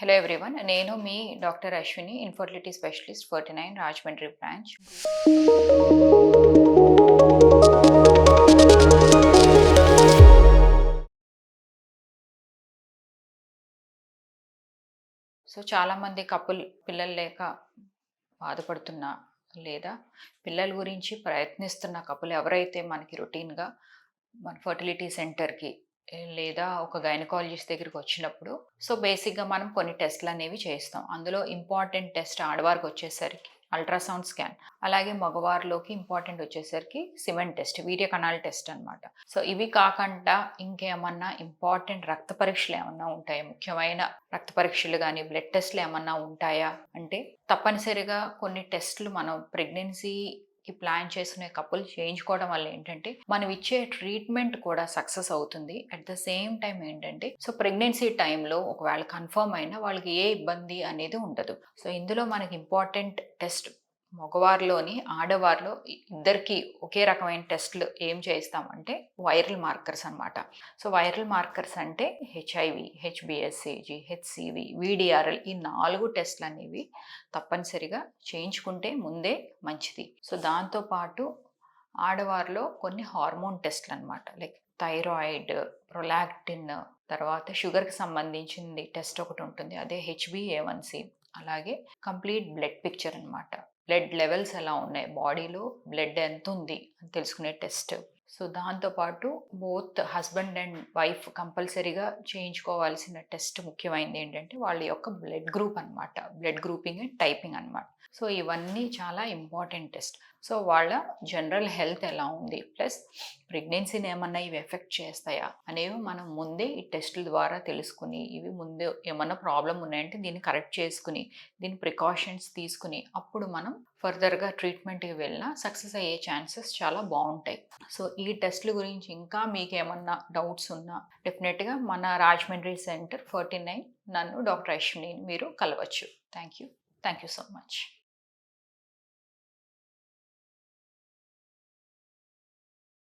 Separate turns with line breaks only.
Hello everyone. నేను మీ doctor Ashwini, infertility specialist 49 Rajahmundry branch. So చాలామంది పిల్లలు లేక బాధపడుతున్న లేదా పిల్లల గురించి ప్రయత్నిస్తున్న కపుల్ ఎవరైతే మనకి రొటీన్‌గా మన ఫర్టిలిటీ సెంటర్‌కి లేదా ఒక గైనకాలజిస్ట్ దగ్గరికి వచ్చినప్పుడు బేసిక్‌గా మనం కొన్ని టెస్ట్‌లనేవి చేస్తాం. అందులో ఇంపార్టెంట్ టెస్ట్ ఆడవారికొచ్చేసరికి అల్ట్రాసౌండ్ స్కాన్. అలాగే మగవారిలోకి ఇంపార్టెంట్ వచ్చేసరికి సిమెంట్ టెస్ట్, వీర్య కణాల టెస్ట్ అనమాట. ఇవి కాకుండా ఇంకేమన్నా ఇంపార్టెంట్ రక్త పరీక్షలు ఏమన్నా ఉంటాయా? ముఖ్యమైన రక్త పరీక్షలు గానీ, బ్లడ్ టెస్ట్‌లు ఏమన్నా ఉంటాయా? అంటే తప్పనిసరిగా కొన్ని టెస్ట్‌లు మనం ప్లాన్ చేసుకునే కపుల్ చేయించుకోవడం వల్ల ఏంటంటే, మనం ఇచ్చే ట్రీట్మెంట్ కూడా సక్సెస్ అవుతుంది. అట్ ద సేమ్ టైమ్ ఏంటంటే, ప్రెగ్నెన్సీ టైంలో ఒకవేళ కన్ఫర్మ్ అయినా వాళ్ళకి ఏ ఇబ్బంది అనేది ఉండదు. ఇందులో మనకి ఇంపార్టెంట్ టెస్ట్ మగవారిలోని, ఆడవారిలో ఇద్దరికీ ఒకే రకమైన టెస్ట్‌లు ఏం చేయిస్తామంటే వైరల్ మార్కర్స్ అనమాట. వైరల్ మార్కర్స్ అంటే హెచ్ఐవి, హెచ్‌బీఎస్సీజీ, హెచ్‌సీవీ, వీడీఆర్ఎల్ ఈ 4 టెస్ట్‌లనేవి తప్పనిసరిగా చేయించుకుంటే ముందే మంచిది. దాంతో పాటు ఆడవారిలో కొన్ని హార్మోన్ టెస్ట్‌లనమాట. లైక్ థైరాయిడ్, ప్రొలాక్టిన్, తర్వాత షుగర్‌కి సంబంధించింది టెస్ట్ ఒకటుంటుంది. అదే హెచ్‌బీఏవన్‌సీ. అలాగే కంప్లీట్ బ్లడ్ పిక్చర్ అనమాట. బ్లడ్ లెవెల్స్ ఎలా ఉన్నాయి, బాడీలో బ్లడ్ ఎంతుంది అని తెలుసుకునే టెస్ట్. దాంతో పాటు బోత్ హస్బెండ్ అండ్ వైఫ్ కంపల్సరీగా చేయించుకోవాల్సిన టెస్ట్ ముఖ్యమైనది ఏంటంటే వాళ్ళ యొక్క బ్లడ్ గ్రూప్ అనమాట. బ్లడ్ గ్రూపింగ్ అండ్ టైపింగ్ అనమాట. ఇవన్నీ చాలా ఇంపార్టెంట్ టెస్ట్. వాళ్ళ జనరల్ హెల్త్ ఎలా ఉంది, ప్లస్ ప్రెగ్నెన్సీని ఏమన్నా ఇవి ఎఫెక్ట్ చేస్తాయా అనేవి మనం ముందే ఈ టెస్టుల ద్వారా తెలుసుకుని, ఇవి ముందే ఏమన్నా ప్రాబ్లం ఉన్నాయంటే దీన్ని కరెక్ట్ చేసుకుని, దీని ప్రికాషన్స్ తీసుకుని అప్పుడు మనం ఫర్దర్‌గా ట్రీట్మెంట్‌కి వెళ్ళినా సక్సెస్ అయ్యే ఛాన్సెస్ చాలా బావుంటాయి. ఈ టెస్ట్‌ల గురించి ఇంకా మీకేమన్నా డౌట్స్ ఉన్నా డెఫినెట్‌గా మన రాజమండ్రి సెంటర్ 49 నన్ను డాక్టర్ అశ్వినిని మీరు కలవచ్చు. Thank you. Thank you so much.